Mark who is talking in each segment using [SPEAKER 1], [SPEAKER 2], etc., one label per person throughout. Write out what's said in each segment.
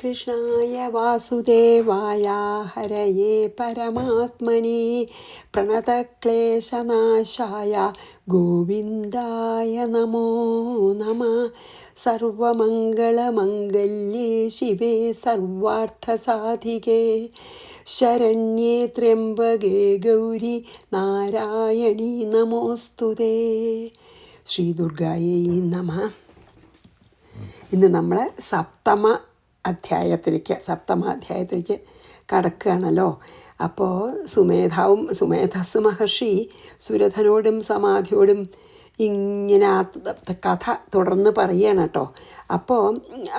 [SPEAKER 1] കൃഷ്ണായ വാസുദേവായ ഹരയേ പരമാത്മനെ പ്രണതക്ലേശനാശായ ഗോവിന്ദായ നമോ നമഃ. സർവമംഗളമംഗല്യേ ശിവേ സർവാർത്ഥസാധികേ ശരണ്യേ ത്രയംബകേ ഗൗരി നാരായണീ നമോസ്തുതേ. ശ്രീ ദുർഗായേ നമഃ. ഇന്ന് നമ്മൾ സപ്തമാധ്യായത്തിലേക്ക് കടക്കുകയാണല്ലോ. അപ്പോൾ സുമേധസ് മഹർഷി സുരഥനോടും സമാധിയോടും ഇങ്ങനെ ആ കഥ തുടർന്ന് പറയുകയാണ് കേട്ടോ. അപ്പോൾ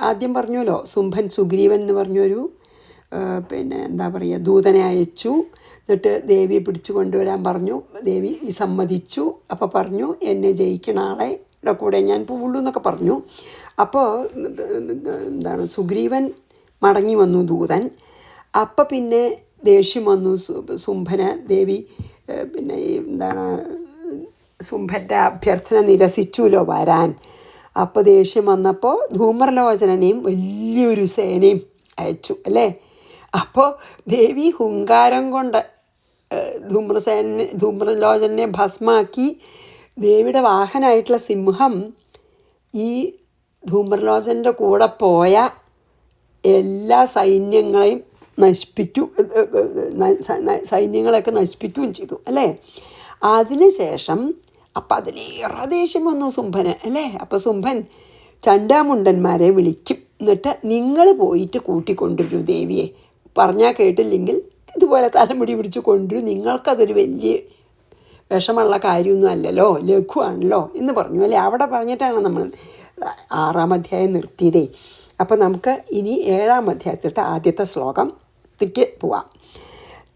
[SPEAKER 1] ആദ്യം പറഞ്ഞല്ലോ, സുംഭൻ സുഗ്രീവൻ എന്ന് പറഞ്ഞൊരു ദൂതനെ അയച്ചു. എന്നിട്ട് ദേവിയെ പിടിച്ചു കൊണ്ടുവരാൻ പറഞ്ഞു. ദേവി സമ്മതിച്ചു. അപ്പോൾ പറഞ്ഞു, എന്നെ ജയിക്കണ ആളെ കൂടെ ഞാൻ പോവുള്ളൂ എന്നൊക്കെ പറഞ്ഞു. അപ്പോൾ സുഗ്രീവൻ മടങ്ങി വന്നു ദൂതൻ. അപ്പം പിന്നെ ദേഷ്യം വന്നു സുംഭന്. ദേവി സുംഭൻ്റെ അഭ്യർത്ഥന നിരസിച്ചുല്ലോ വരാൻ. അപ്പോൾ ദേഷ്യം വന്നപ്പോൾ ധൂമ്രലോചനെയും വലിയൊരു സേനയും അയച്ചു അപ്പോൾ ദേവി ഹുങ്കാരം കൊണ്ട് ധൂമ്രലോചനെ ഭസ്മാക്കി. ദേവിയുടെ വാഹനമായിട്ടുള്ള സിംഹം ഈ ധൂമ്രലോചൻ്റെ കൂടെ പോയ എല്ലാ സൈന്യങ്ങളെയൊക്കെ നശിപ്പിക്കുകയും ചെയ്തു അതിനുശേഷം അപ്പം അതിലേറെ ദേഷ്യം വന്നു സുംഭന് അപ്പോൾ സുംഭൻ ചണ്ടാമുണ്ടന്മാരെ വിളിക്കും. എന്നിട്ട് നിങ്ങൾ പോയിട്ട് കൂട്ടിക്കൊണ്ടുവരൂ ദേവിയെ, പറഞ്ഞാൽ കേട്ടില്ലെങ്കിൽ ഇതുപോലെ തലമുടി പിടിച്ച് കൊണ്ടുവരും, നിങ്ങൾക്കതൊരു വലിയ വിഷമുള്ള കാര്യമൊന്നും അല്ലല്ലോ, ലഘുവാണല്ലോ എന്ന് പറഞ്ഞു അവിടെ പറഞ്ഞിട്ടാണ് നമ്മൾ 6-ാം അധ്യായം നിർത്തിയതേ. അപ്പം നമുക്ക് ഇനി 7-ാം അധ്യായത്തിലത്തെ ആദ്യത്തെ ശ്ലോകത്തിലേക്ക് പോവാം.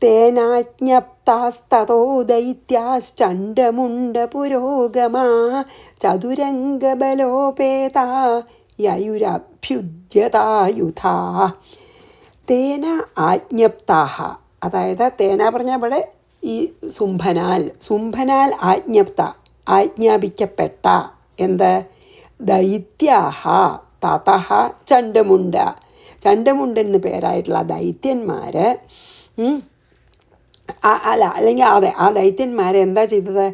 [SPEAKER 1] തേനാജ്ഞപ്താസ്തതോ ദൈത്യാശ്ചണ്ഡമുണ്ട പുരോഗമാ ചതുരംഗബലോപേതാ യയുരഭ്യുദ്യതായുധാ. തേന ആജ്ഞപ്താഹ, അതായത് തേന പറഞ്ഞാൽ ഇവിടെ ഈ സുംഭനാൽ ആജ്ഞാപിക്കപ്പെട്ട ദൈത്യാഹ തതഹ ചണ്ഡമുണ്ടൻ എന്ന് പേരായിട്ടുള്ള ദൈത്യന്മാർ ആ ദൈത്യന്മാരെ എന്താ ചെയ്തത്?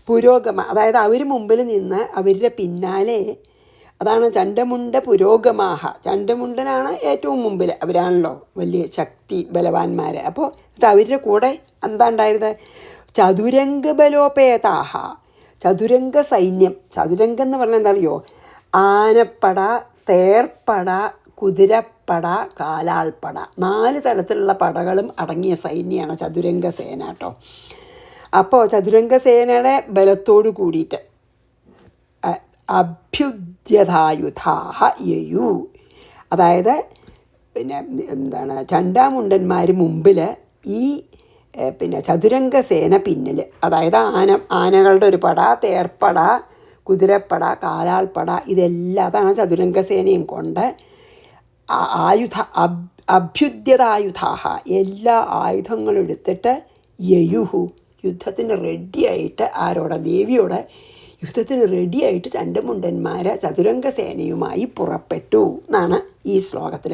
[SPEAKER 1] പുരോഗമ, അതായത് അവർ മുമ്പിൽ നിന്ന് അവരുടെ പിന്നാലെ, അതാണ് ചണ്ഡമുണ്ട പുരോഗമാഹ. ചണ്ഡമുണ്ടനാണ് ഏറ്റവും മുമ്പിൽ, അവരാണല്ലോ വലിയ ശക്തി ബലവാന്മാർ. അപ്പോൾ അവരുടെ കൂടെ എന്താ ഉണ്ടായത്? ചതുരംഗ ബലോപേതാഹ, ചതുരംഗ സൈന്യം. ചതുരംഗം എന്ന് പറഞ്ഞാൽ എന്താ അറിയോ? ആനപ്പട, തേർപ്പട, കുതിരപ്പട, കാലാൾപ്പട, 4 തരത്തിലുള്ള പടകളും അടങ്ങിയ സൈന്യമാണ് ചതുരംഗ സേന കേട്ടോ. അപ്പോൾ ചതുരംഗ സേനയുടെ ബലത്തോട് കൂടിയിട്ട് അഭ്യുദ്യതായുധാഹ യയു, അതായത് ചണ്ടാമുണ്ടന്മാർ മുമ്പിൽ, ഈ ചതുരംഗ സേന പിന്നിൽ. അതായത് ആനകളുടെ ഒരു പട, തേർപ്പട, കുതിരപ്പട, കാലാൾപ്പട, ഇതെല്ലാം അതാണ് ചതുരംഗ സേനയും കൊണ്ട് അഭ്യുദ്യതായുധാഹ, എല്ലാ ആയുധങ്ങളും എടുത്തിട്ട് യയുഹു, യുദ്ധത്തിന് റെഡിയായിട്ട്, ദേവിയോട് യുദ്ധത്തിന് റെഡിയായിട്ട് ചണ്ഡമുണ്ടന്മാർ ചതുരംഗ സേനയുമായി പുറപ്പെട്ടു എന്നാണ് ഈ ശ്ലോകത്തിൽ.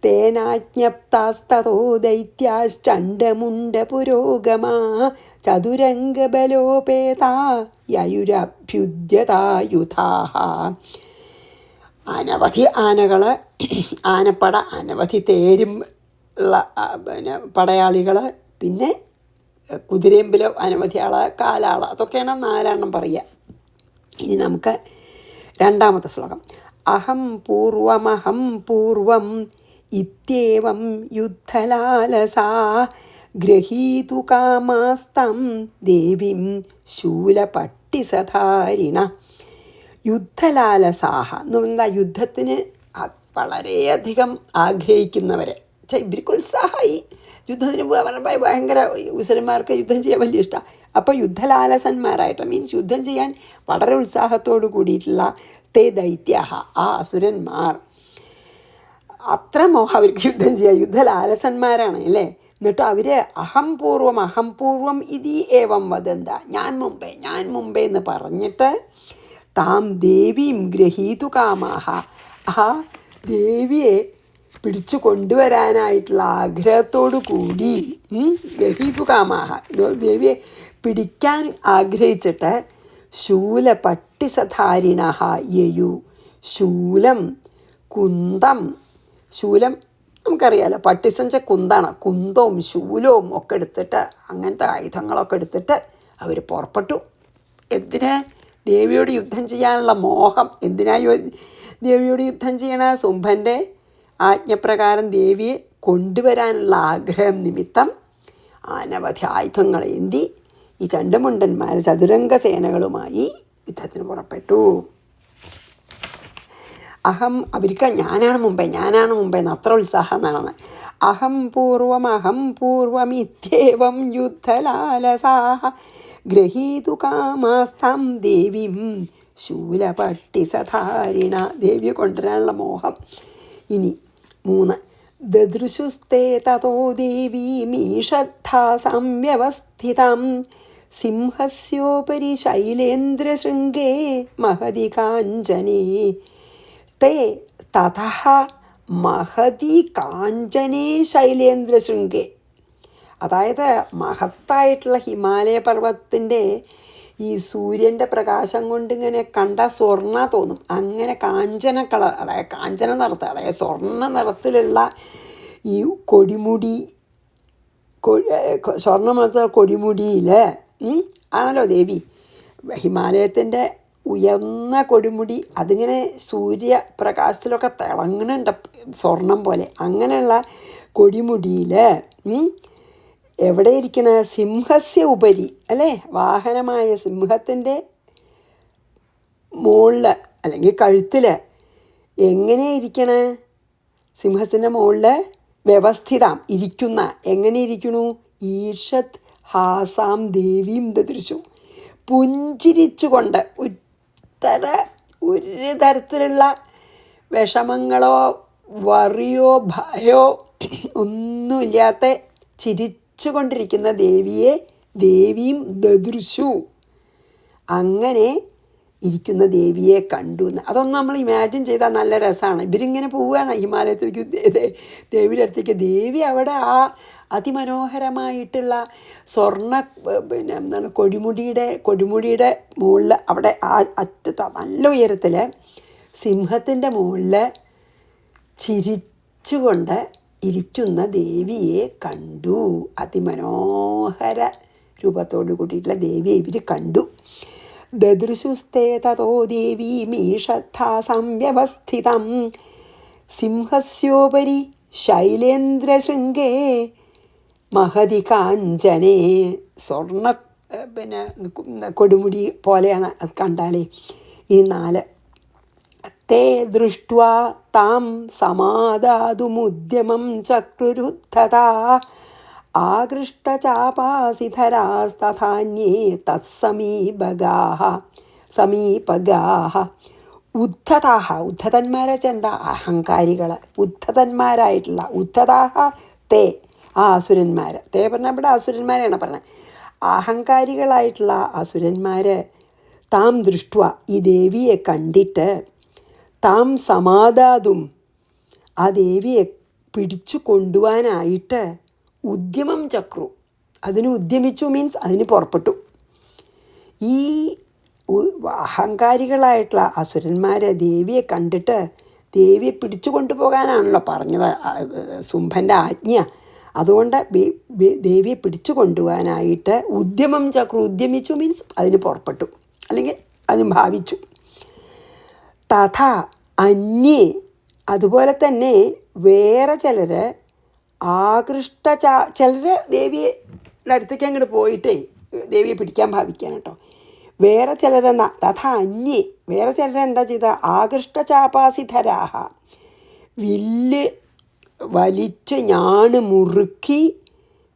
[SPEAKER 1] തേനാജ്ഞപ്താസ്തതോ ദൈത്യാശ്ചണ്ഡമുണ്ട പുരോഗമാ ചതുരംഗ ബലോപേതാ യയുരഭ്യുദ്യതായുധാഹ. അനവധി ആനകൾ, ആനപ്പട, അനവധി തേരും ഉള്ള പടയാളികൾ, പിന്നെ കുതിരയമ്പിലോ അനവധി ആള്, കാലാള്, അതൊക്കെയാണ് 4 പറയുക. ഇനി നമുക്ക് 2-ാമത്തെ ശ്ലോകം. അഹം പൂർവം ഇത്യേവം യുദ്ധലാലസാ ഗ്രഹീതു കാമാസ്തം ദേവീം ശൂലപട്ടിസധാരിണ. യുദ്ധലാലസാഹ എന്ന് പറഞ്ഞാൽ യുദ്ധത്തിന് വളരെയധികം ആഗ്രഹിക്കുന്നവരെ. ഇവർക്ക് ഉത്സാഹമായി യുദ്ധത്തിന് പോകാൻ ഭയങ്കര, ഉസരന്മാർക്ക് യുദ്ധം ചെയ്യാൻ വലിയ ഇഷ്ടമാണ്. അപ്പോൾ യുദ്ധലാലസന്മാരായിട്ട്, മീൻസ് യുദ്ധം ചെയ്യാൻ വളരെ ഉത്സാഹത്തോടു കൂടിയിട്ടുള്ള ദൈത്യാഹ, ആ അസുരന്മാർ, അത്ര മോഹം അവർക്ക് യുദ്ധം ചെയ്യാൻ, യുദ്ധലാലസന്മാരാണ് എന്നിട്ട് അവർ അഹം പൂർവം ഇതി ഏവം വദന്ത, ഞാൻ മുമ്പേ എന്ന് പറഞ്ഞിട്ട് താം ദേവീം ഗ്രഹീതു കാമാഹ, ആ ദേവിയെ പിടിച്ചു കൊണ്ടുവരാനായിട്ടുള്ള ആഗ്രഹത്തോടു കൂടി ഗഹീതുകാമാഹ ദേവിയെ പിടിക്കാൻ ആഗ്രഹിച്ചിട്ട് ശൂലപട്ടിസധാരിണ യയു ശൂലം കുന്തം ശൂലം നമുക്കറിയാലോ പട്ടിസഞ്ച കുന്താണ് കുന്തവും ശൂലവും ഒക്കെ എടുത്തിട്ട് അങ്ങനത്തെ ആയുധങ്ങളൊക്കെ എടുത്തിട്ട് അവർ പുറപ്പെട്ടു. എന്തിന്? ദേവിയോട് യുദ്ധം ചെയ്യാനുള്ള മോഹം. എന്തിനായി ദേവിയോട് യുദ്ധം ചെയ്യണ? ശുംഭൻ്റെ ആജ്ഞപ്രകാരം ദേവിയെ കൊണ്ടുവരാനുള്ള ആഗ്രഹം നിമിത്തം അനവധി ആയുധങ്ങളേന്തി ഈ ചണ്ഡമുണ്ടന്മാർ ചതുരംഗ സേനകളുമായി യുദ്ധത്തിന് പുറപ്പെട്ടു. അവർക്ക് ഞാനാണ് മുമ്പേ എന്ന് അത്ര ഉത്സാഹം എന്നാണ്. അഹം പൂർവമിത്യേവം യുദ്ധലാലസാഹ ഗ്രഹീതു കാമാസ്താം ദേവീം ശൂലപട്ടിസധാരിണ ദേവിയെ കൊണ്ടുവരാനുള്ള മോഹം. ഇനി 3 ദദൃശുസ്തേ തതോ ദേവീമീഷദ്ധാ സംവ്യവസ്ഥിതാം സിംഹസ്യോപരി ശൈലേന്ദ്രശൃംഗേ മഹതി കാഞ്ചനേ തേ തതഃ മഹതി കാഞ്ചനേ ശൈലേന്ദ്രശൃംഗേ. അതായത് മഹത്തായിട്ടുള്ള ഹിമാലയ പർവ്വതത്തിൻ്റെ ഈ സൂര്യൻ്റെ പ്രകാശം കൊണ്ട് ഇങ്ങനെ കണ്ട സ്വർണ്ണ തോന്നും. അങ്ങനെ കാഞ്ചന കളർ, അതായത് കാഞ്ചന നിറത്ത്, അതായത് സ്വർണ്ണ നിറത്തിലുള്ള ഈ കൊടിമുടി, സ്വർണ്ണ നിറത്തിലുള്ള കൊടിമുടിയിൽ ആണല്ലോ ദേവി. ഹിമാലയത്തിൻ്റെ ഉയർന്ന കൊടിമുടി അതിങ്ങനെ സൂര്യപ്രകാശത്തിലൊക്കെ തിളങ്ങുന്നുണ്ട് സ്വർണം പോലെ. അങ്ങനെയുള്ള കൊടിമുടിയിൽ എവിടെ ഇരിക്കണ? സിംഹസ്യ ഉപരി അല്ലേ, വാഹനമായ സിംഹത്തിൻ്റെ മുകളിൽ അല്ലെങ്കിൽ കഴുത്തിൽ എങ്ങനെ ഇരിക്കണ? സിംഹത്തിൻ്റെ മുകളിൽ വ്യവസ്ഥിതാം ഇരിക്കുന്ന. എങ്ങനെ ഇരിക്കണു? ഈഷത് ഹാസാം ദേവീം ദദൃശു പുഞ്ചിരിച്ചുകൊണ്ട്. ഒരു തരത്തിലുള്ള വിഷമങ്ങളോ വറിയോ ഭയോ ഒന്നുമില്ലാത്ത ചിരിച്ചുകൊണ്ടിരിക്കുന്ന ദേവിയും ദദൃശു. അങ്ങനെ ഇരിക്കുന്ന ദേവിയെ കണ്ടു. അതൊന്നും നമ്മൾ ഇമാജിൻ ചെയ്താൽ നല്ല രസമാണ്. ഇവരിങ്ങനെ പോവുകയാണ് ഹിമാലയത്തിലേക്ക്, ദേവിയുടെ അടുത്തേക്ക്. ദേവി അവിടെ ആ അതിമനോഹരമായിട്ടുള്ള സ്വർണ്ണ എന്താണ് കൊടിമുടിയുടെ മുകളിൽ അവിടെ ആ അറ്റത്ത് നല്ല ഉയരത്തിൽ സിംഹത്തിൻ്റെ മുകളിൽ ചിരിച്ചുകൊണ്ട് ഇരിക്കുന്ന ദേവിയെ കണ്ടു. അതിമനോഹര രൂപത്തോടു കൂടിയിട്ടുള്ള ദേവിയെ ഇവർ കണ്ടു. ദദൃശുസ്തേ തതോ ദേവീമീഷദ്ധാ സംവ്യവസ്ഥിതം സിംഹസ്യോപരി ശൈലേന്ദ്രശൃംഗേ മഹതി കാഞ്ചനേ. സ്വർണ്ണ കൊടുമുടി പോലെയാണ് അത് കണ്ടാലേ. ഈ 4 തേ ദൃഷ്ട്വാ താം സമാദാതുമുദ്യമം ചക്രുരുദ്ധതാ ആകൃഷ്ടചാപാസിധരാസ്തഥാന്യേ തത്സമീപഗാഃ ഉദ്ധതന്മാരെ ചെന്ത അഹങ്കാരികൾ, ഉദ്ധതന്മാരായിട്ടുള്ള ഉദ്ധതാഹ തേ ആ അസുരന്മാർ. തേ പറഞ്ഞാൽ ഇവിടെ അസുരന്മാരെയാണ് പറഞ്ഞത്. അഹങ്കാരികളായിട്ടുള്ള അസുരന്മാർ താം ദൃഷ്ട്വ ഈ ദേവിയെ കണ്ടിട്ട് താം സമാദാതും ആ ദേവിയെ പിടിച്ചു കൊണ്ടുപോകാനായിട്ട് ഉദ്യമം ചക്രു അതിന് ഉദ്യമിച്ചു, മീൻസ് അതിന് പുറപ്പെട്ടു. ഈ അഹങ്കാരികളായിട്ടുള്ള അസുരന്മാർ ദേവിയെ കണ്ടിട്ട് ദേവിയെ പിടിച്ചു കൊണ്ടുപോകാനാണല്ലോ പറഞ്ഞത് ശുംഭൻ്റെ ആജ്ഞ. അതുകൊണ്ട് ദേവിയെ പിടിച്ചു കൊണ്ടുപോകാനായിട്ട് ഉദ്യമം ചക്രു, ഉദ്യമിച്ചു മീൻസ് അതിന് പുറപ്പെട്ടു അല്ലെങ്കിൽ അതിന് ഭാവിച്ചു. തഥ അന്യേ അതുപോലെ തന്നെ വേറെ ചിലർ ചിലർ ദേവിയുടെ അടുത്തേക്ക് അങ്ങോട്ട് പോയിട്ടേ ദേവിയെ പിടിക്കാൻ ഭാവിക്കാൻ കേട്ടോ. വേറെ ചിലരെന്നാ തഥ അന്യേ വേറെ ചിലരെന്താ ചെയ്ത ആകൃഷ്ടചാപാസിധരാഹ വില്ല് വലിച്ച് ഞാണ് മുറുക്കി,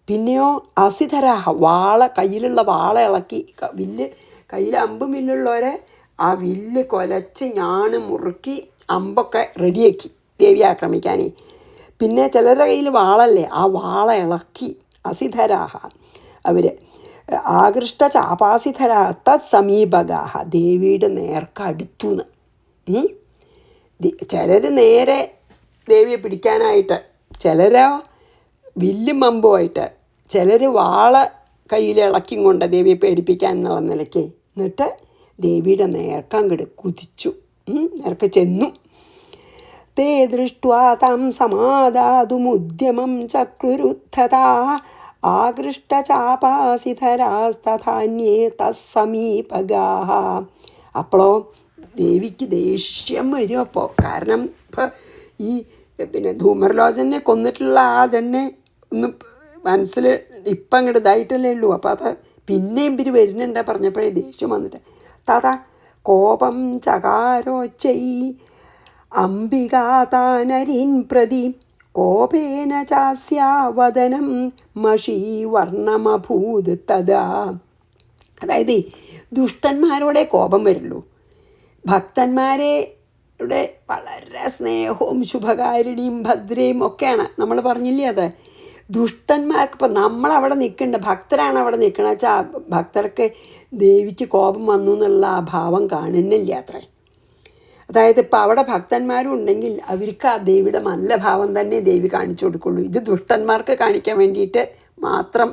[SPEAKER 1] പിന്നെയോ അസിധരാഹ കയ്യിലുള്ള വാള ഇളക്കി, വില്ല് കയ്യിൽ അമ്പും വില്ലുള്ളവരെ ആ വില്ല് കൊലച്ച് ഞാണ് മുറുക്കി അമ്പൊക്കെ റെഡിയാക്കി ദേവിയെ ആക്രമിക്കാനേ. പിന്നെ ചിലരുടെ കയ്യിൽ വാളല്ലേ, ആ വാള ഇളക്കി അസിധരാഹ അവർ ആകൃഷ്ട ചാപാസിധരാ തത് സമീപഗാഹ ദേവിയുടെ നേർക്കടുത്തുനിന്ന്. ചിലർ നേരെ ദേവിയെ പിടിക്കാനായിട്ട്. ചിലരോ വില്ലും അമ്പുമായിട്ട്, ചിലർ വാള കയ്യിൽ ഇളക്കിയും കൊണ്ട് ദേവിയെ പേടിപ്പിക്കാൻ എന്നുള്ള നിലയ്ക്ക്. എന്നിട്ട് ദേവിയുടെ നേർക്കങ്ങട് കുതിച്ചു, നേർക്ക് ചെന്നു. തേ ദൃഷ്ട്വാ തം സമാദാതുമുദ്യമം ചക്രുരുദ്ധതാ ആകൃഷ്ടചാപാസിധരാസ്തഥാന്യേ തസ്സമീപഗാഃ. അപ്പോഴോ ദേവിക്ക് ദേഷ്യം വരും. അപ്പോൾ കാരണം ഇപ്പോൾ ഈ പിന്നെ ധൂമർലോചനെ കൊന്നിട്ടുള്ള ആ തന്നെ ഒന്ന് മനസ്സിൽ ഇപ്പം അങ്ങോട്ട് ഇതായിട്ടല്ലേ ഉള്ളൂ. അപ്പോൾ അത് പിന്നെയും ഇവർ വരുന്നുണ്ട് പറഞ്ഞപ്പോഴേ ദേഷ്യം വന്നിട്ട് തഥാ കോപം ചകാരോച്ചൈ അംബികാതാനരീൻ പ്രതി കോപേന ചാസ്യാവദനം മഷീവർണ്ണമഭൂത് തഥാ. അതായത് ദുഷ്ടന്മാരോടെ കോപം വരുള്ളൂ. ഭക്തന്മാരുടെ വളരെ സ്നേഹവും ശുഭകാരിണിയും ഭദ്രയും ഒക്കെയാണ്. നമ്മൾ പറഞ്ഞില്ലേ അത്. ദുഷ്ടന്മാർക്ക് ഇപ്പം നമ്മളവിടെ നിൽക്കേണ്ട, ഭക്തരാണ് അവിടെ നിൽക്കണമെന്ന് വെച്ചാൽ ഭക്തർക്ക് ദേവിക്ക് കോപം വന്നു എന്നുള്ള ആ ഭാവം കാണുന്നില്ല അത്രേ. അതായത് ഇപ്പം അവിടെ ഭക്തന്മാരും ഉണ്ടെങ്കിൽ അവർക്ക് ആ ദേവിയുടെ നല്ല ഭാവം തന്നെ ദേവി കാണിച്ചു കൊടുക്കുള്ളൂ. ഇത് ദുഷ്ടന്മാർക്ക് കാണിക്കാൻ വേണ്ടിയിട്ട് മാത്രം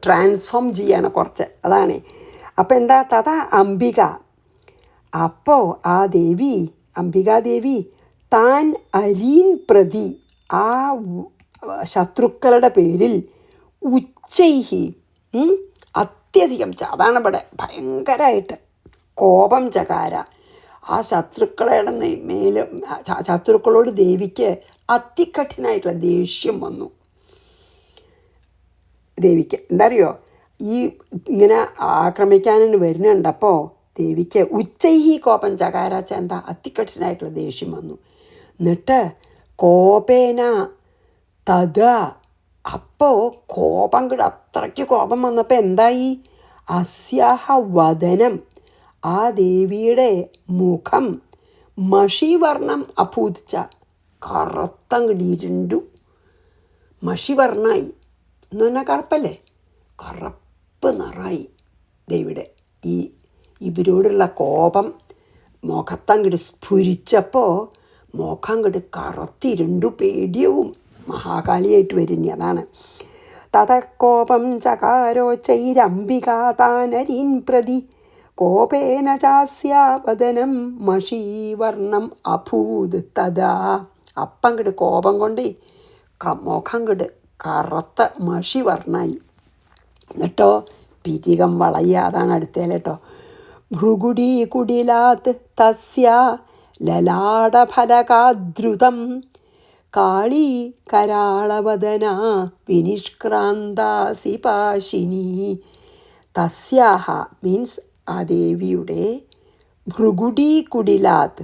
[SPEAKER 1] ട്രാൻസ്ഫോം ചെയ്യണം കുറച്ച്, അതാണ്. അപ്പം എന്താ തഥാ അംബിക. അപ്പോൾ ആ ദേവി, അംബികാദേവി താൻ അരീൻ പ്രതി, ആ ശത്രുക്കളുടെ പേരിൽ ഉച്ചൈഹി, അത്യധികം, അതാണ് ഇവിടെ ഭയങ്കരമായിട്ട് കോപം ചകാര. ആ ശത്രുക്കളുടെ മേലെ, ശത്രുക്കളോട് ദേവിക്ക് അതികഠിനായിട്ടുള്ള ദേഷ്യം വന്നു. ദേവിക്ക് എന്താ അറിയോ, ഈ ഇങ്ങനെ ആക്രമിക്കാനും വരുന്നുണ്ടപ്പോൾ ദേവിക്ക് ഉച്ചൈഹി കോപം ചകാരാച്ച എന്താ അതികഠിനായിട്ടുള്ള ദേഷ്യം വന്നു. എന്നിട്ട് കോപേന തഥാ, അപ്പോൾ കോപം അത്രയ്ക്ക് കോപം വന്നപ്പോൾ എന്തായി, അസ്യാഹ വദനം, ആ ദേവിയുടെ മുഖം മഷിവർണം അഭൂതിച്ച, കറുത്തങ്ങിടിരുണ്ടു, മഷിവർണ്ണായി. എന്ന് പറഞ്ഞാൽ കറുപ്പല്ലേ, കറുപ്പ് നിറായി ദേവിയുടെ. ഈ ഇവരോടുള്ള കോപം മുഖത്തങ്ങട് സ്ഫുരിച്ചപ്പോൾ മുഖങ്ങട് കറുത്തിരുണ്ടു, പേടിയവും മഹാകാളിയായിട്ട് വരുന്നി. അതാണ് തതക്കോപം ചകാരോച്ചൈരംബികാതാനരീൻ പ്രതി കോപേന ചാസ്യാവദനം മഷീവർണം അഭൂത് തഥാ. അപ്പങ്ങട് കോപം കൊണ്ട് മുഖങ്ങട് കറുത്ത മഷിവർണ്ണായി. എന്നിട്ടോ പിരികം വളയുക, അതാണ് അടുത്തേലേട്ടോ. ഭൃഗുഡീ കുടിലാത് തസ്യ ലലാടഫലകാദ്രുതം കാളീ കരാളവദനാ വിനിഷ്ക്രാന്താസി പാശിനി. തസ്യാഹ മീൻസ് ആ ദേവിയുടെ ഭൃഗുഡീ കുടിലാത്,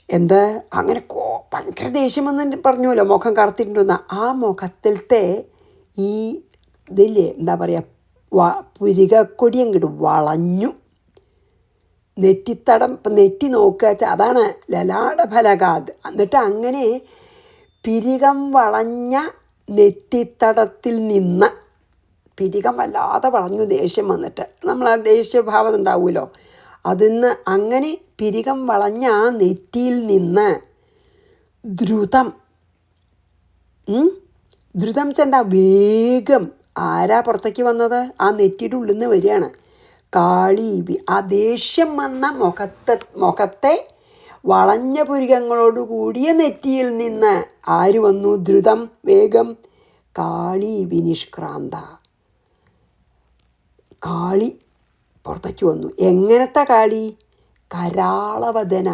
[SPEAKER 1] എന്താ അങ്ങനെ ഭയങ്കര ദേഷ്യം വന്ന് പറഞ്ഞുല്ലോ, മുഖം കറുത്തിട്ടുണ്ടെന്ന. ആ മുഖത്തിലത്തെ ഈ ഇതില്ലേ എന്താ പറയുക, പുരികക്കൊടി അങ്ങോട്ട് വളഞ്ഞു. നെറ്റിത്തടം, ഇപ്പം നെറ്റി നോക്കുക വെച്ചാൽ അതാണ് ലലാടഫലകാത്. എന്നിട്ട് അങ്ങനെ പിരികം വളഞ്ഞ നെറ്റിത്തടത്തിൽ നിന്ന്, പിരികം വല്ലാതെ വളഞ്ഞു ദേഷ്യം വന്നിട്ട്, നമ്മൾ ആ ദേഷ്യഭാവം ഉണ്ടാവുമല്ലോ, അതിന്ന് അങ്ങനെ പിരികം വളഞ്ഞ ആ നെറ്റിയിൽ നിന്ന് ദ്രുതം, ദ്രുതം ചെന്താ വേഗം ആരാ പുറത്തേക്ക് വന്നത്, ആ നെറ്റിയുടെ ഉള്ളിൽ നിന്ന് വരികയാണ് കാളി. ആ ദേഷ്യം വന്ന മുഖത്തെ വളഞ്ഞ പുരികങ്ങളോട് കൂടിയ നെറ്റിയിൽ നിന്ന് ആര് വന്നു, ദ്രുതം വേഗം, കാളി വിനിഷ്ക്രാന്ത, കാളി പുറത്തേക്ക് വന്നു. എങ്ങനത്തെ കാളി, കരാളവദന,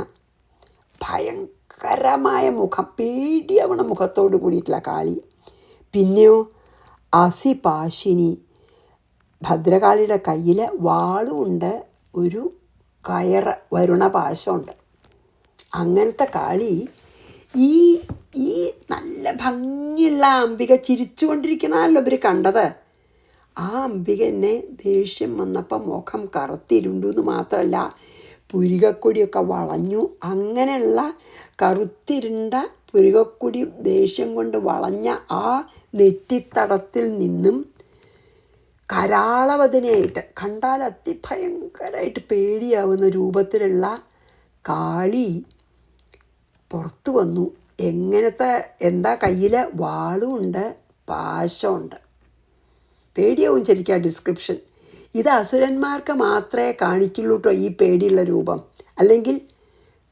[SPEAKER 1] ഭയങ്കരമായ മുഖം, പേടിയാവണ മുഖത്തോട് കൂടിയിട്ടുള്ള കാളി. പിന്നെയോ അസിപാശിനി, ഭദ്രകാളിയുടെ കയ്യിൽ വാളുമുണ്ട്, ഒരു കയറ് വരുണപാശമുണ്ട്. അങ്ങനത്തെ കാളി ഈ ഈ നല്ല ഭംഗിയുള്ള അംബിക ചിരിച്ചുകൊണ്ടിരിക്കണമല്ലോ ഇവർ കണ്ടത്. ആ അംബികനെ ദേഷ്യം വന്നപ്പോൾ മുഖം കറുത്തിരുണ്ടു എന്ന് മാത്രമല്ല പുരികക്കൊടിയൊക്കെ വളഞ്ഞു. അങ്ങനെയുള്ള കറുത്തിരുണ്ട പുരികക്കൊടി ദേഷ്യം കൊണ്ട് വളഞ്ഞ ആ നെറ്റിത്തടത്തിൽ നിന്നും കരാളവദനയായിട്ട്, കണ്ടാൽ അതിഭയങ്കരമായിട്ട് പേടിയാവുന്ന രൂപത്തിലുള്ള കാളി പുറത്തു വന്നു. എങ്ങനത്തെ എന്താ കയ്യിൽ? വാളുമുണ്ട്, പാശമുണ്ട്. പേടിയാവും ശരിക്കും ആ ഡിസ്ക്രിപ്ഷൻ. ഇത് അസുരന്മാർക്ക് മാത്രമേ കാണിക്കുള്ളൂ കേട്ടോ ഈ പേടിയുള്ള രൂപം, അല്ലെങ്കിൽ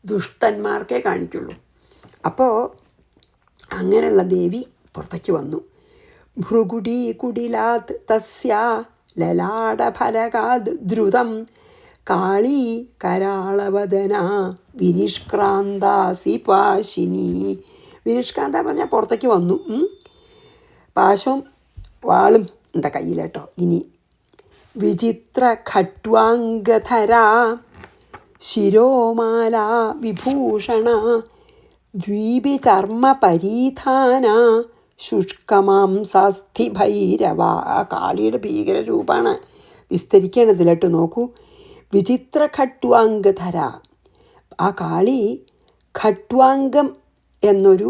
[SPEAKER 1] ദുഷ്ടന്മാർക്കേ കാണിക്കുള്ളൂ. അപ്പോൾ അങ്ങനെയുള്ള ദേവി പുറത്തേക്ക് വന്നു. ഭൃഗുടി കുടിലാത് തസ്യാ ലലാടഫലകാത് ദ്രുതം കാളീ കരാളവദന വിനിഷ്ക്രാന്താസി പാശിനി. വിനിഷ്ക്രാന്ത പറഞ്ഞാൽ പുറത്തേക്ക് വന്നു. പാശവും വാളും ഉണ്ട് കയ്യിൽ കേട്ടോ. ഇനി വിചിത്ര ഖട്വാംഗധരാ ശിരോമാല വിഭൂഷണ ദ്വീപി ചർമ്മ പരീധാന ശുഷ്കമാംസാസ്ഥി ഭൈരവ. ആ കാളിയുടെ ഭീകരരൂപമാണ് വിസ്തരിക്കണത് കേട്ടോ. നോക്കൂ, വിചിത്ര ഖട്വാംഗധര. ആ കാളി ഖട്വാംഗം എന്നൊരു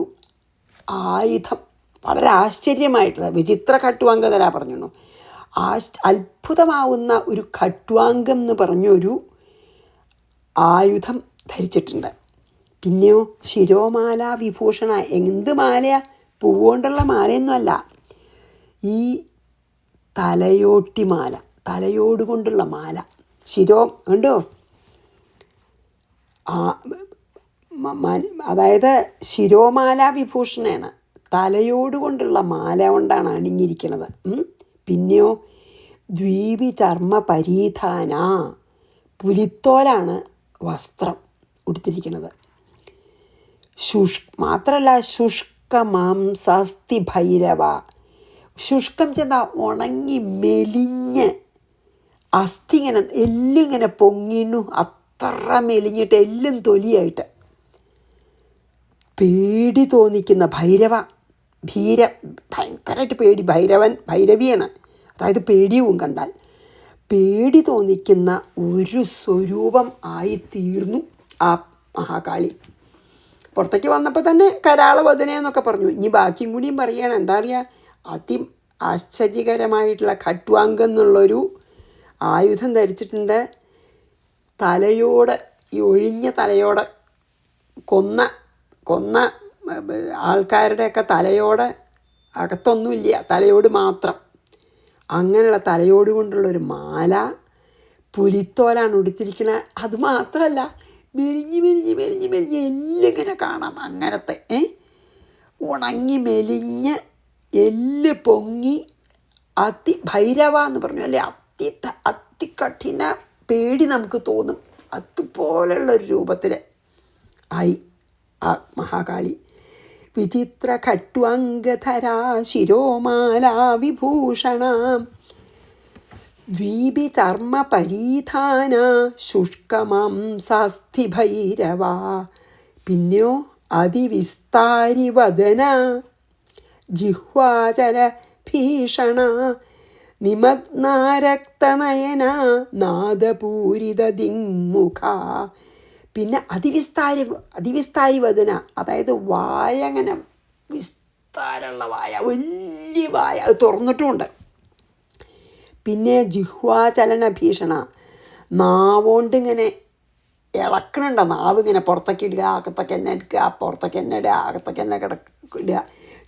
[SPEAKER 1] ആയുധം, വളരെ ആശ്ചര്യമായിട്ടുള്ള വിചിത്ര ഖട്വാംഗധര പറഞ്ഞു. അത്ഭുതമാവുന്ന ഒരു ഖട്വാംഗം എന്ന് പറഞ്ഞൊരു ആയുധം ധരിച്ചിട്ടുണ്ട്. പിന്നെയോ ശിരോമാല വിഭൂഷണ. എന്ത് മാലയാ? പൂവുകൊണ്ടുള്ള മാലയൊന്നുമല്ല, ഈ തലയോട്ടിമാല, തലയോട് കൊണ്ടുള്ള മാല. ശിരോ കണ്ടോ? അതായത് ശിരോമാല വിഭൂഷണയാണ്, തലയോട് കൊണ്ടുള്ള മാല കൊണ്ടാണ് അണിഞ്ഞിരിക്കുന്നത്. പിന്നെയോ ദ്വീപി ചർമ്മ പരീധാന, പുലിത്തോലാണ് വസ്ത്രം ഉടുത്തിരിക്കുന്നത്. മാത്രമല്ല ശുഷ്കമാംസാസ്തി ഭൈരവ. ശുഷ്കം ചെന്നാൽ ഉണങ്ങി മെലിഞ്ഞ് അസ്ഥി ഇങ്ങനെ എല്ലിങ്ങനെ പൊങ്ങിന്നു, അത്ര മെലിഞ്ഞിട്ട് എല്ലും തൊലിയായിട്ട് പേടി തോന്നിക്കുന്ന ഭൈരവ. ഭയങ്കരമായിട്ട് പേടി. ഭൈരവിയാണ്, അതായത് പേടിയും കണ്ടാൽ പേടി തോന്നിക്കുന്ന ഒരു സ്വരൂപം ആയിത്തീർന്നു ആ മഹാകാളി. പുറത്തേക്ക് വന്നപ്പോൾ തന്നെ കരാളവദന എന്നൊക്കെ പറഞ്ഞു. ഇനി ബാക്കിയും കൂടിയും പറയുകയാണ്. എന്താ പറയുക, അതി ആശ്ചര്യകരമായിട്ടുള്ള ഖട്വാംഗം എന്നുള്ളൊരു ആയുധം ധരിച്ചിട്ടുണ്ട്. തലയോട്, ഈ ഒഴിഞ്ഞ തലയോട്, കൊന്ന ആൾക്കാരുടെയൊക്കെ തലയോട്, അകത്തൊന്നുമില്ല, തലയോട് മാത്രം. അങ്ങനെയുള്ള തലയോട് കൊണ്ടുള്ളൊരു മാല, പുലിത്തോലാണ് ഉടുത്തിരിക്കുന്നത്. അതുമാത്രമല്ല, മെലിഞ്ഞ് എല്ലിങ്ങനെ കാണാം. അങ്ങനത്തെ ഉണങ്ങി മെലിഞ്ഞ് എല്ല് പൊങ്ങി ഭൈരവ എന്ന് പറഞ്ഞു അല്ലേ, അതികഠിന പേടി നമുക്ക് തോന്നും. അതുപോലെയുള്ളൊരു രൂപത്തിൽ ആയി ആ മഹാകാളി. വിചിത്ര ഖട്വാംഗധരാ ശിരോമാല വിഭൂഷണ ദ്വീപി ചർമ്മ പരീധാന ശുഷ്കമാംസാസ്ഥി ഭൈരവ. പിന്നെയോ അതിവിസ്താരി വദന ജിഹ്വാചര ഭീഷണ നിമഗ്നാരക്തനയന നാദപൂരിത ദിങ്മുഖ. പിന്നെ അതിവിസ്താരി വദന, അതായത് വായ അങ്ങനെ വിസ്താരമുള്ള വായ, വലിയ വായ, അത് തുറന്നിട്ടുമുണ്ട്. പിന്നെ ജിഹ്വാചലന ഭീഷണ, നാവുകൊണ്ട് ഇങ്ങനെ ഇളക്കണുണ്ട്. നാവ് ഇങ്ങനെ പുറത്തേക്ക് ഇടുക, അകത്തേക്ക് എന്നെ എടുക്കുക, പുറത്തേക്ക് എന്നെ ഇടുക, അകത്തേക്ക് എന്നെ ഇടുക.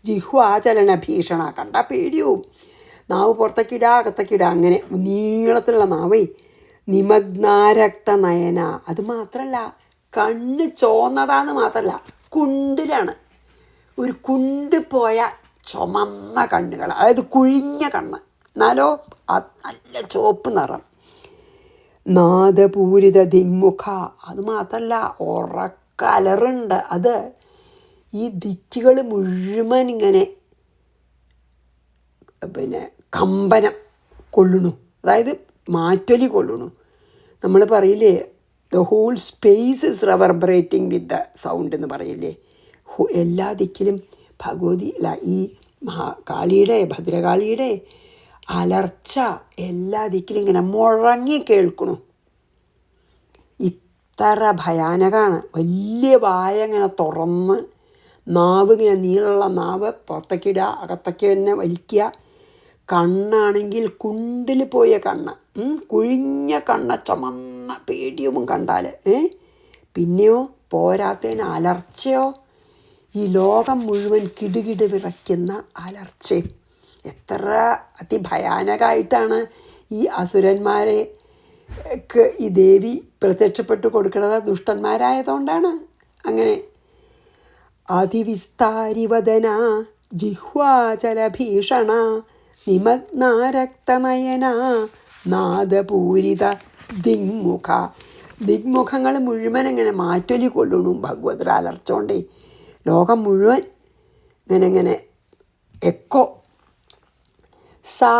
[SPEAKER 1] ജിഹ്വാചലന ഭീഷണ, കണ്ടാൽ പേടിയാവും. നാവ് പുറത്തേക്ക് ഇടുക, അകത്തേക്ക് ഇടുക, അങ്ങനെ നീളത്തിലുള്ള നാവേ. നിമഗ്നാരക്ത നയന, അത് മാത്രമല്ല കണ്ണ് ചോന്നതാന്ന് മാത്രമല്ല, കുണ്ടിലാണ്. ഒരു കുണ്ട് പോയ ചുമന്ന കണ്ണുകൾ, അതായത് കുഴിഞ്ഞ കണ്ണ്, എന്നാലോ നല്ല ചുവപ്പ് നിറം. നാദപൂരിത ദിങ്മുഖ, അത് മാത്രമല്ല ഉറക്കലറുണ്ട്. അത് ഈ ദിക്കുകൾ മുഴുവൻ ഇങ്ങനെ കമ്പനം കൊള്ളണു, അതായത് മാറ്റൊലി കൊള്ളണു. നമ്മൾ പറയില്ലേ, the whole space is reverberating with the sound എന്ന് പറയില്ലേ. എല്ലാ ദിക്കിലും ഭഗവതി ഈ കാളിയുടെ, ഭദ്രകാളിയുടെ അലർച്ച എല്ലാ ദിക്കിലും ഇങ്ങനെ മുഴങ്ങി കേൾക്കണു. ഇത്ര ഭയാനകമാണ്. വലിയ വായ ഇങ്ങനെ തുറന്ന്, നാവ് ഇങ്ങനെ നീളമുള്ള നാവ് പുറത്തേക്കിടുക, അകത്തേക്ക് തന്നെ വലിക്കുക. കണ്ണാണെങ്കിൽ കുണ്ടിൽ പോയ കണ്ണ്, കുഴിഞ്ഞ കണ്ണ്, ചുമന്ന പേടിയും കണ്ടാൽ. പിന്നെയോ പോരാത്തതിന് അലർച്ചയോ, ഈ ലോകം മുഴുവൻ കിടുകിട് വിറയ്ക്കുന്ന അലർച്ചയും. എത്ര അതിഭയാനകമായിട്ടാണ് ഈ അസുരന്മാരെ ഈ ദേവി പ്രത്യക്ഷപ്പെട്ടു കൊടുക്കുന്നത്. ദുഷ്ടന്മാരായതുകൊണ്ടാണ് അങ്ങനെ. അതിവിസ്താരിവദന ജിഹ്വാചലഭീഷണ നിമഗ്നാരക്തനയന നാദപൂരിത ദിങ്മുഖ. ദിഗ്മുഖങ്ങൾ മുഴുവൻ ഇങ്ങനെ മാറ്റൊലി കൊള്ളണു ഭഗവത് അലർച്ചോണ്ടേ. ലോകം മുഴുവൻ ഇങ്ങനെ എക്കോ. സാ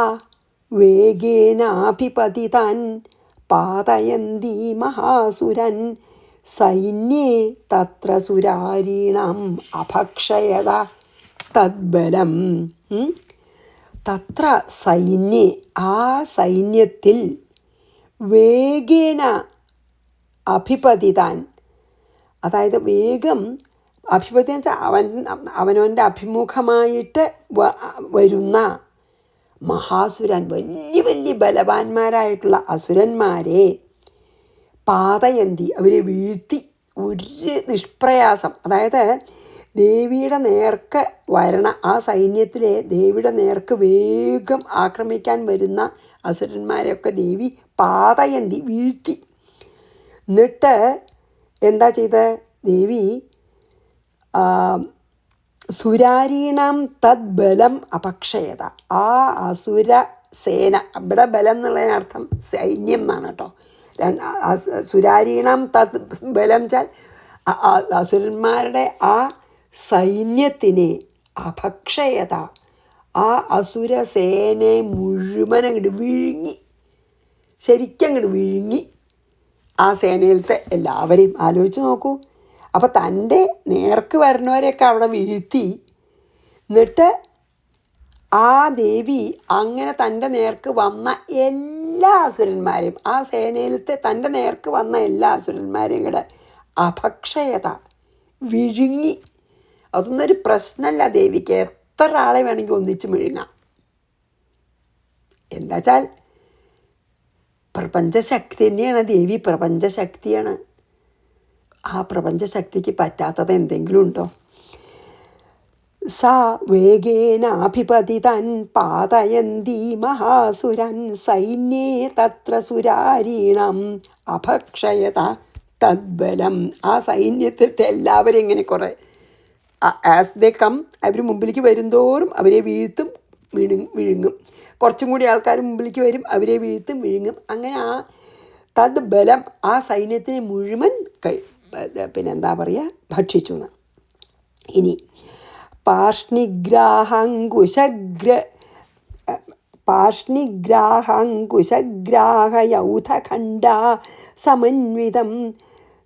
[SPEAKER 1] വേഗേനാഭിപതിതാൻ പാതയന്തി മഹാസുരൻ സൈന്യേ തത്ര സുരാരീണം അഭക്ഷയത തദ്ബലം. തത്ര സൈന്യേ, ആ സൈന്യത്തിൽ വേഗേന അഭിപതിതാൻ, അതായത് വേഗം അഭിപതി വെച്ചാൽ അവനവൻ്റെ അഭിമുഖമായിട്ട് വരുന്ന മഹാസുരൻ, വലിയ വലിയ ബലവാന്മാരായിട്ടുള്ള അസുരന്മാരെ പാതയന്തി, അവരെ വീഴ്ത്തി ഒരു നിഷ്പ്രയാസം. അതായത് ദേവിയുടെ നേർക്ക് വരണ ആ സൈന്യത്തിലെ ദേവിയുടെ നേർക്ക് വേഗം ആക്രമിക്കാൻ വരുന്ന അസുരന്മാരെയൊക്കെ ദേവി പാതയന്തി, വീഴ്ത്തി. എന്നിട്ട് എന്താ ചെയ്ത് ദേവി? സുരാരീണം തദ്ബലം അപക്ഷയത. ആ അസുര സേന, ഇവിടെ ബലം എന്നുള്ളതിനർത്ഥം സൈന്യം എന്നാണ് കേട്ടോ. സുരാരീണം തത് ബലം വെച്ചാൽ അസുരന്മാരുടെ ആ സൈന്യത്തിനെ അപക്ഷയത, ആ അസുരസേനയെ മുഴുവൻ അങ്ങോട്ട് വിഴുങ്ങി, ശരിക്കും അങ്ങോട്ട് വിഴുങ്ങി. ആ സേനയിലത്തെ എല്ലാവരെയും ആലോചിച്ച് നോക്കൂ. അപ്പോൾ തൻ്റെ നേർക്ക് വരുന്നവരെയൊക്കെ അവിടെ വീഴ്ത്തി. എന്നിട്ട് ആ ദേവി അങ്ങനെ തൻ്റെ നേർക്ക് വന്ന എല്ലാ അസുരന്മാരെയും, ആ സേനയിലത്തെ തൻ്റെ നേർക്ക് വന്ന എല്ലാ അസുരന്മാരെയും കൂടെ അഭക്ഷയത, വിഴുങ്ങി. അതൊന്നും ഒരു പ്രശ്നമല്ല ദേവിക്ക്. എത്ര ആളെ വേണമെങ്കിൽ ഒന്നിച്ച് വിഴുങ്ങാം. എന്താ വെച്ചാൽ പ്രപഞ്ചശക്തി തന്നെയാണ് ദേവി, പ്രപഞ്ചശക്തിയാണ്. ആ പ്രപഞ്ചശക്തിക്ക് പറ്റാത്തത് എന്തെങ്കിലും ഉണ്ടോ? സാ വേഗേനാഭിപതിതാൻ പാതയന്തി മഹാസുരൻ സൈന്യേ തത്ര സുരാരീണം അഭക്ഷയത തദ്ബലം. ആ സൈന്യത്തിലത്തെ എല്ലാവരും ഇങ്ങനെ കുറേ ആസ് ദേ കം, അവർ മുമ്പിലേക്ക് വരുന്തോറും അവരെ വീഴ്ത്തും, വിഴുങ്ങും. കുറച്ചും കൂടി ആൾക്കാർ മുമ്പിലേക്ക് വരും, അവരെ വീഴ്ത്തും, വിഴുങ്ങും. അങ്ങനെ ആ തദ് ബലം ആ സൈന്യത്തിനെ മുഴുവൻ പിന്നെന്താ പറയുക, ഭക്ഷിച്ചു എന്ന്. ഇനി പാർഷ്ണിഗ്രാഹങ്കുശഗ്രാഹയൗധഖണ്ഡ സമന്വിതം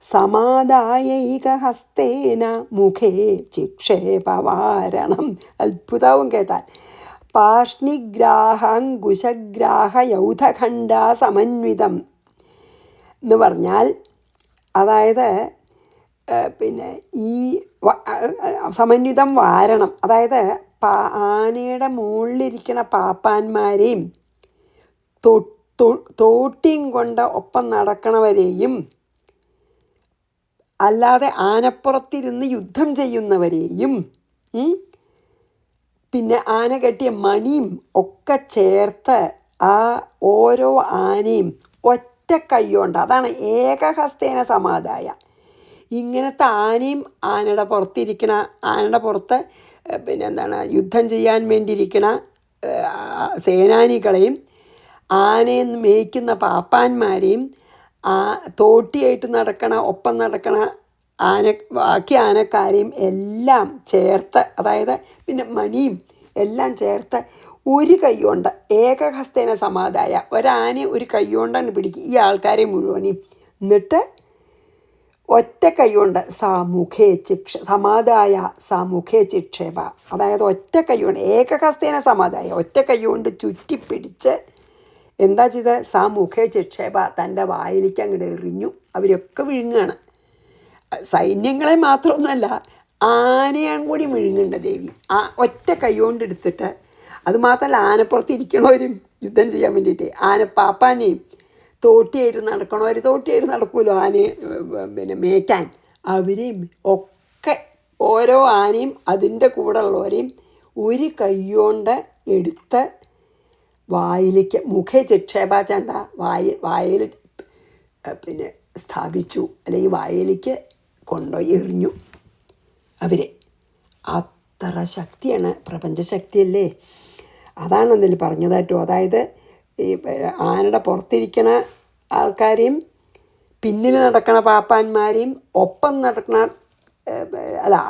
[SPEAKER 1] സമാദായൈകഹസ്തേന മുഖേ ചിക്ഷേപവാരണം. അത്ഭുതവും കേട്ടാൽ. പാർഷ്ണിഗ്രാഹങ്കുശഗ്രാഹയൗധഖണ്ഡ സമന്വിതം എന്ന് പറഞ്ഞാൽ, അതായത് പിന്നെ ഈ സമന്വിതം വാരണം, അതായത് ആനയുടെ മുകളിലിരിക്കുന്ന പാപ്പാന്മാരെയും തോട്ടിയും കൊണ്ട് ഒപ്പം നടക്കണവരെയും അല്ലാതെ ആനപ്പുറത്തിരുന്ന് യുദ്ധം ചെയ്യുന്നവരെയും പിന്നെ ആന കെട്ടിയ മണിയും ഒക്കെ ചേർത്ത് ആ ഓരോ ആനയും ഒറ്റ കൈകൊണ്ട്, അതാണ് ഏകഹസ്തേന സമാദായ. ഇങ്ങനത്തെ ആനയും ആനയുടെ പുറത്ത് പിന്നെന്താണ് യുദ്ധം ചെയ്യാൻ വേണ്ടിയിരിക്കണ സേനാനികളെയും ആനയെ മേയ്ക്കുന്ന പാപ്പാന്മാരെയും തോട്ടിയായിട്ട് ഒപ്പം നടക്കണ ബാക്കി ആനക്കാരെയും എല്ലാം ചേർത്ത്, അതായത് പിന്നെ മണിയും എല്ലാം ചേർത്ത് ഒരു കൈ കൊണ്ട് ഏകഹസ്തേന സമാദായ, ഒരാനയെ ഒരു കൈ കൊണ്ടാണ് പിടിക്കുക ഈ ആൾക്കാരെ മുഴുവനും. എന്നിട്ട് ഒറ്റ കൈ കൊണ്ട് സമാദായ സാമുഖേ ചിക്ഷേപ, അതായത് ഒറ്റ കൈ കൊണ്ട് ഏകഹസ്തേന സമാദായ, ഒറ്റ കൈ കൊണ്ട് ചുറ്റിപ്പിടിച്ച് എന്താ ചെയ്ത് സാമുഖേ ചിക്ഷേപ, തൻ്റെ വായിലേക്ക് അങ്ങോട്ട് എറിഞ്ഞു. അവരൊക്കെ വിഴുങ്ങുകയാണ്. സൈന്യങ്ങളെ മാത്രമൊന്നുമല്ല, ആനയാണ് കൂടി വിഴുങ്ങേണ്ട ദേവി. ആ ഒറ്റ കൈ കൊണ്ട് എടുത്തിട്ട്, അതുമാത്രമല്ല ആനപ്പുറത്ത് ഇരിക്കണവരും യുദ്ധം ചെയ്യാൻ വേണ്ടിയിട്ട് ആനപ്പാപ്പാനെയും തോട്ടിയായിട്ട് നടക്കണവർ തോട്ടിയായിട്ട് നടക്കുമല്ലോ ആനയെ പിന്നെ മേയ്ക്കാൻ, അവരെയും ഒക്കെ ഓരോ ആനയും അതിൻ്റെ കൂടെ ഉള്ളവരെയും ഒരു കൈകൊണ്ട് എടുത്ത് വായിലേക്ക് മുഖേ ചിക്ഷേപാച്ചാണ്ട വായിൽ പിന്നെ സ്ഥാപിച്ചു, അല്ലെങ്കിൽ വായിലേക്ക് കൊണ്ടുപോയി എറിഞ്ഞു അവരെ. അത്ര ശക്തിയാണ്, പ്രപഞ്ചശക്തിയല്ലേ. അതാണ് അതിൽ പറഞ്ഞത് കേട്ടോ. അതായത് ഈ ആനയുടെ പുറത്തിരിക്കണ ആൾക്കാരെയും പിന്നിൽ നടക്കണ പാപ്പാന്മാരെയും ഒപ്പം നടക്കണ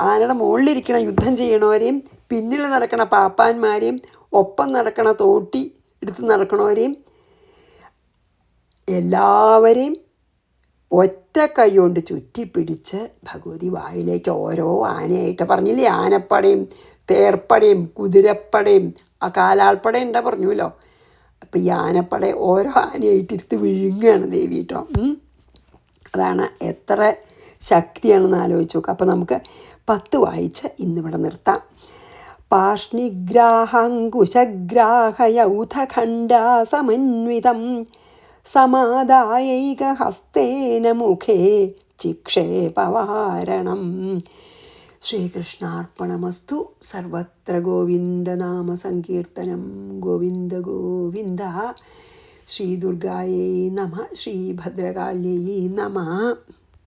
[SPEAKER 1] ആനയുടെ മുകളിലിരിക്കണ യുദ്ധം ചെയ്യണവരെയും പിന്നിൽ നടക്കണ പാപ്പാന്മാരെയും ഒപ്പം നടക്കണ തോട്ടി എടുത്ത് നടക്കണവരെയും എല്ലാവരെയും ഒറ്റ കൈ കൊണ്ട് ചുറ്റിപ്പിടിച്ച് ഭഗവതി വായിലേക്ക് ഓരോ ആനയായിട്ട് പറഞ്ഞില്ലേ, ആനപ്പടയും തേർപ്പടയും കുതിരപ്പടയും കാലാൾപ്പടയും ഉണ്ടാ പറഞ്ഞുല്ലോ. അപ്പം ഈ ആനപ്പട ഓരോ ആനയായിട്ട് എടുത്ത് വിഴുങ്ങുകയാണ് ദേവി കേട്ടോ. അതാണ് എത്ര ശക്തിയാണെന്ന് ആലോചിച്ച് നോക്കുക. അപ്പം നമുക്ക് 10 വായിച്ച് ഇന്നിവിടെ നിർത്താം. പാഷ്ണിഗ്രാഹാങ്കുശഗ്രാഹയൗധഖണ്ഡാ സമന്വിതം സമാദായൈകഹസ്തേന മുഖേ ചിക്ഷേപവാരണം. ശ്രീകൃഷ്ണാർപ്പണമസ്തു. സർവത്ര ഗോവിന്ദനാമസങ്കീർത്തനം. ഗോവിന്ദ ഗോവിന്ദ. ശ്രീദുർഗായൈ നമഃ. ശ്രീഭദ്രകാള്യൈ നമഃ.